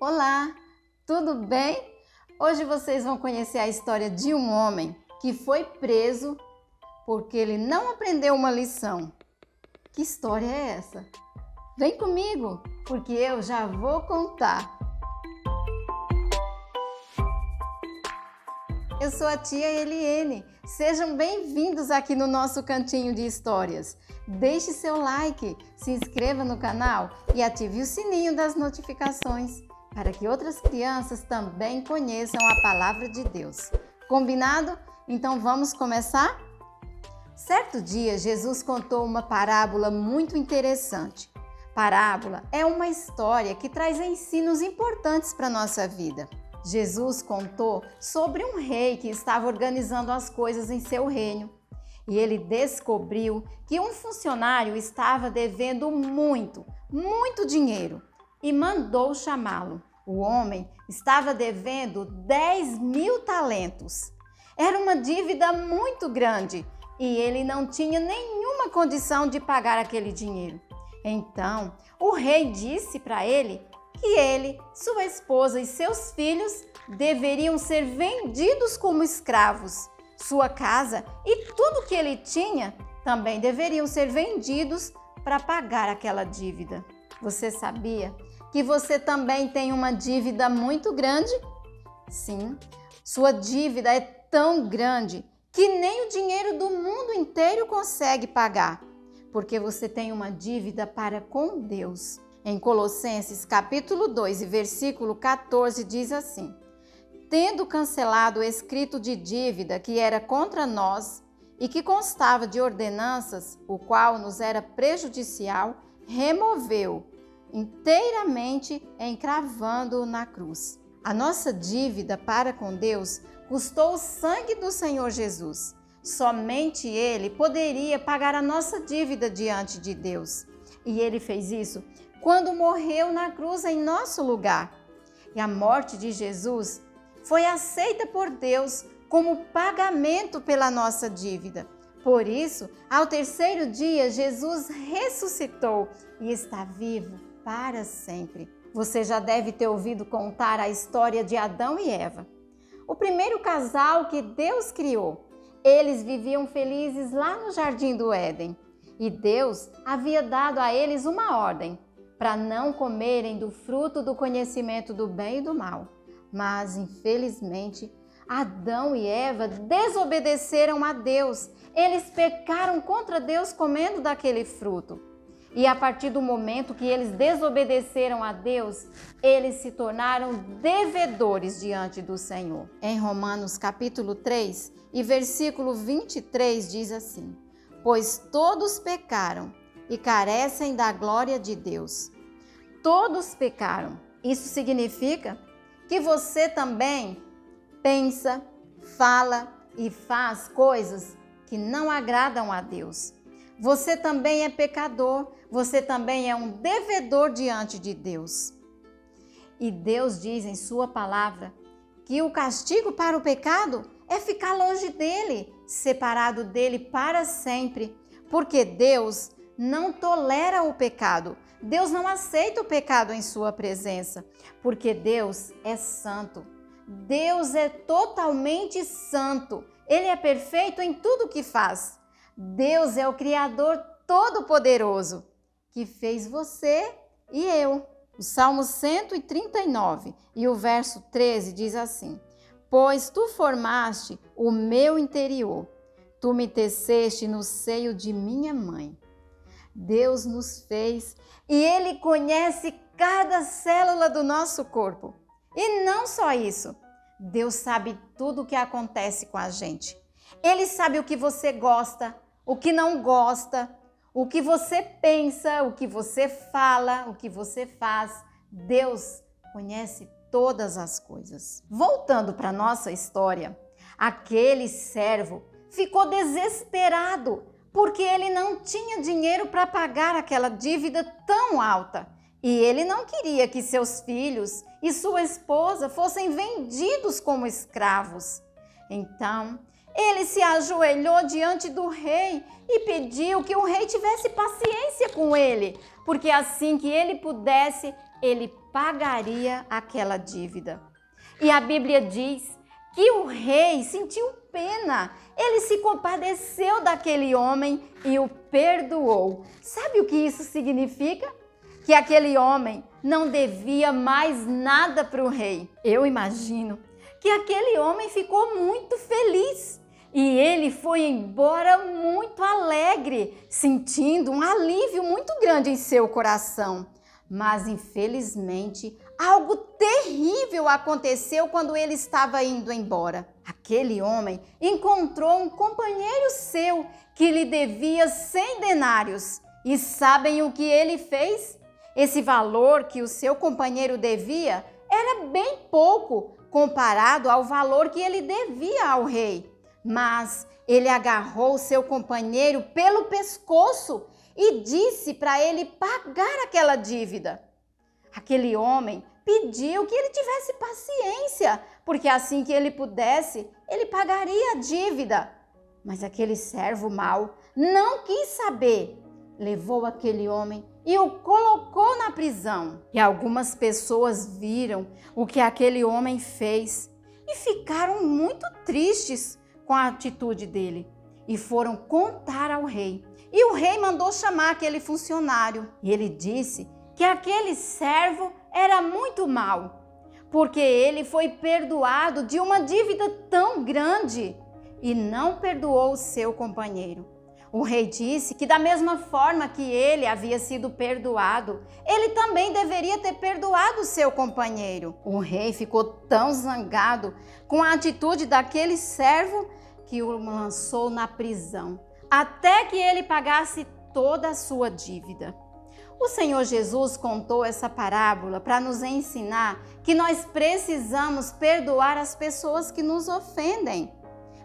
Olá, tudo bem? Hoje vocês vão conhecer a história de um homem que foi preso porque ele não aprendeu uma lição. Que história é essa? Vem comigo, porque eu já vou contar. Eu sou a tia Eliene. Sejam bem-vindos aqui no nosso cantinho de histórias. Deixe seu like, se inscreva no canal e ative o sininho das notificações para que outras crianças também conheçam a palavra de Deus. Combinado? Então vamos começar? Certo dia, Jesus contou uma parábola muito interessante. Parábola é uma história que traz ensinos importantes para a nossa vida. Jesus contou sobre um rei que estava organizando as coisas em seu reino. E ele descobriu que um funcionário estava devendo muito dinheiro e mandou chamá-lo. O homem estava devendo 10.000 talentos. Era uma dívida muito grande e ele não tinha nenhuma condição de pagar aquele dinheiro. Então, o rei disse para ele que ele, sua esposa e seus filhos deveriam ser vendidos como escravos. Sua casa e tudo que ele tinha também deveriam ser vendidos para pagar aquela dívida. Você sabia que você também tem uma dívida muito grande? Sim, sua dívida é tão grande que nem o dinheiro do mundo inteiro consegue pagar, porque você tem uma dívida para com Deus. Em Colossenses capítulo 2 e versículo 14 diz assim: tendo cancelado o escrito de dívida que era contra nós e que constava de ordenanças, o qual nos era prejudicial, removeu inteiramente, encravando-o na cruz. A nossa dívida para com Deus custou o sangue do Senhor Jesus. Somente Ele poderia pagar a nossa dívida diante de Deus. E Ele fez isso quando morreu na cruz em nosso lugar. E a morte de Jesus foi aceita por Deus como pagamento pela nossa dívida. Por isso, ao terceiro dia, Jesus ressuscitou e está vivo para sempre. Você já deve ter ouvido contar a história de Adão e Eva, o primeiro casal que Deus criou. Eles viviam felizes lá no Jardim do Éden e Deus havia dado a eles uma ordem para não comerem do fruto do conhecimento do bem e do mal. Mas, infelizmente, Adão e Eva desobedeceram a Deus. Eles pecaram contra Deus comendo daquele fruto. E a partir do momento que eles desobedeceram a Deus, eles se tornaram devedores diante do Senhor. Em Romanos capítulo 3 e versículo 23 diz assim: pois todos pecaram e carecem da glória de Deus. Todos pecaram. Isso significa que você também pensa, fala e faz coisas que não agradam a Deus. Você também é pecador, você também é um devedor diante de Deus. E Deus diz em sua palavra que o castigo para o pecado é ficar longe dele, separado dele para sempre, porque Deus não tolera o pecado. Deus não aceita o pecado em sua presença, porque Deus é santo. Deus é totalmente santo. Ele é perfeito em tudo que faz. Deus é o Criador Todo-Poderoso, que fez você e eu. O Salmo 139 e o verso 13 diz assim: pois tu formaste o meu interior, tu me teceste no seio de minha mãe. Deus nos fez e Ele conhece cada célula do nosso corpo. E não só isso, Deus sabe tudo o que acontece com a gente. Ele sabe o que você gosta, o que não gosta, o que você pensa, o que você fala, o que você faz. Deus conhece todas as coisas. Voltando para a nossa história, aquele servo ficou desesperado porque ele não tinha dinheiro para pagar aquela dívida tão alta. E ele não queria que seus filhos e sua esposa fossem vendidos como escravos. Então, ele se ajoelhou diante do rei e pediu que o rei tivesse paciência com ele, porque assim que ele pudesse, ele pagaria aquela dívida. E a Bíblia diz que o rei sentiu pena, ele se compadeceu daquele homem e o perdoou. Sabe o que isso significa? Que aquele homem não devia mais nada para o rei. Eu imagino que aquele homem ficou muito feliz e ele foi embora muito alegre, sentindo um alívio muito grande em seu coração. Mas, infelizmente, algo terrível aconteceu quando ele estava indo embora. Aquele homem encontrou um companheiro seu que lhe devia 100 denários. E sabem o que ele fez? Esse valor que o seu companheiro devia era bem pouco comparado ao valor que ele devia ao rei. Mas ele agarrou seu companheiro pelo pescoço e disse para ele pagar aquela dívida. Aquele homem pediu que ele tivesse paciência, porque assim que ele pudesse, ele pagaria a dívida. Mas aquele servo mau não quis saber, levou aquele homem e o colocou na prisão. E algumas pessoas viram o que aquele homem fez e ficaram muito tristes com a atitude dele e foram contar ao rei. E o rei mandou chamar aquele funcionário e ele disse que aquele servo era muito mau, porque ele foi perdoado de uma dívida tão grande e não perdoou o seu companheiro. O rei disse que da mesma forma que ele havia sido perdoado, ele também deveria ter perdoado o seu companheiro. O rei ficou tão zangado com a atitude daquele servo que o lançou na prisão, até que ele pagasse toda a sua dívida. O Senhor Jesus contou essa parábola para nos ensinar que nós precisamos perdoar as pessoas que nos ofendem,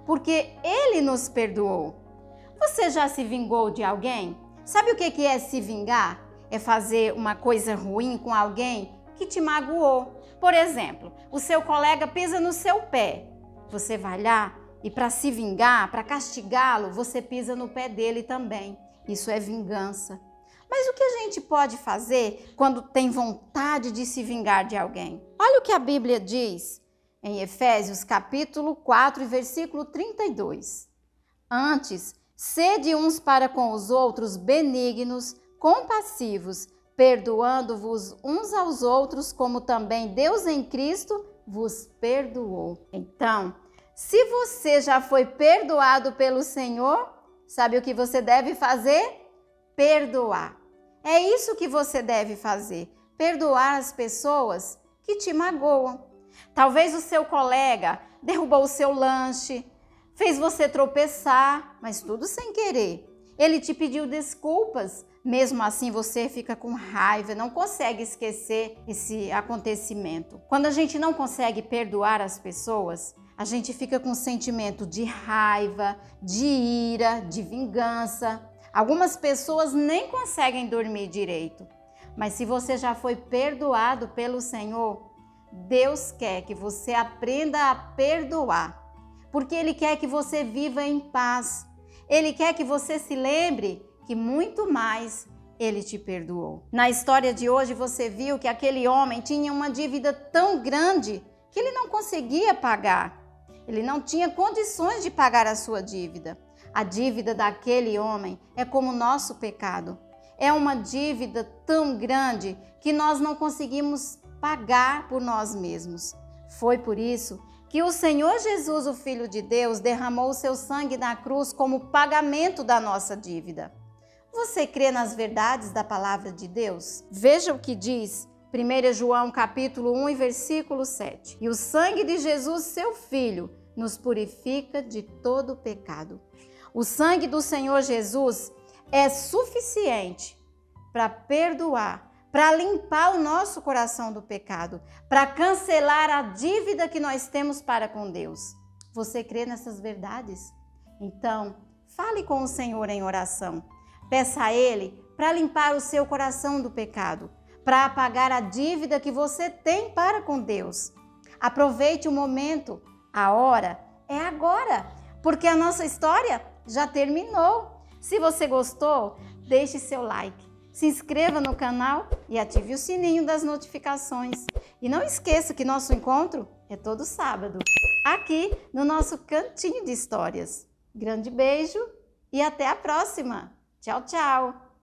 porque Ele nos perdoou. Você já se vingou de alguém? Sabe o que é se vingar? É fazer uma coisa ruim com alguém que te magoou. Por exemplo, o seu colega pisa no seu pé. Você vai lá e para se vingar, para castigá-lo, você pisa no pé dele também. Isso é vingança. Mas o que a gente pode fazer quando tem vontade de se vingar de alguém? Olha o que a Bíblia diz em Efésios capítulo 4 e versículo 32. Antes, sede uns para com os outros benignos, compassivos, perdoando-vos uns aos outros, como também Deus em Cristo vos perdoou. Então, se você já foi perdoado pelo Senhor, sabe o que você deve fazer? Perdoar. É isso que você deve fazer, perdoar as pessoas que te magoam. Talvez o seu colega derrubou o seu lanche, fez você tropeçar, mas tudo sem querer. Ele te pediu desculpas, mesmo assim você fica com raiva, não consegue esquecer esse acontecimento. Quando a gente não consegue perdoar as pessoas, a gente fica com sentimento de raiva, de ira, de vingança. Algumas pessoas nem conseguem dormir direito. Mas se você já foi perdoado pelo Senhor, Deus quer que você aprenda a perdoar. Porque Ele quer que você viva em paz. Ele quer que você se lembre que muito mais Ele te perdoou. Na história de hoje você viu que aquele homem tinha uma dívida tão grande que ele não conseguia pagar. Ele não tinha condições de pagar a sua dívida. A dívida daquele homem é como o nosso pecado. É uma dívida tão grande que nós não conseguimos pagar por nós mesmos. Foi por isso que o Senhor Jesus, o Filho de Deus, derramou o seu sangue na cruz como pagamento da nossa dívida. Você crê nas verdades da palavra de Deus? Veja o que diz 1 João capítulo 1 e versículo 7. E o sangue de Jesus, seu Filho, nos purifica de todo pecado. O sangue do Senhor Jesus é suficiente para perdoar, para limpar o nosso coração do pecado, para cancelar a dívida que nós temos para com Deus. Você crê nessas verdades? Então, fale com o Senhor em oração. Peça a Ele para limpar o seu coração do pecado, para apagar a dívida que você tem para com Deus. Aproveite o momento, a hora é agora, porque a nossa história já terminou. Se você gostou, deixe seu like, se inscreva no canal e ative o sininho das notificações. E não esqueça que nosso encontro é todo sábado, aqui no nosso Cantinho de Histórias. Grande beijo e até a próxima! Tchau, tchau!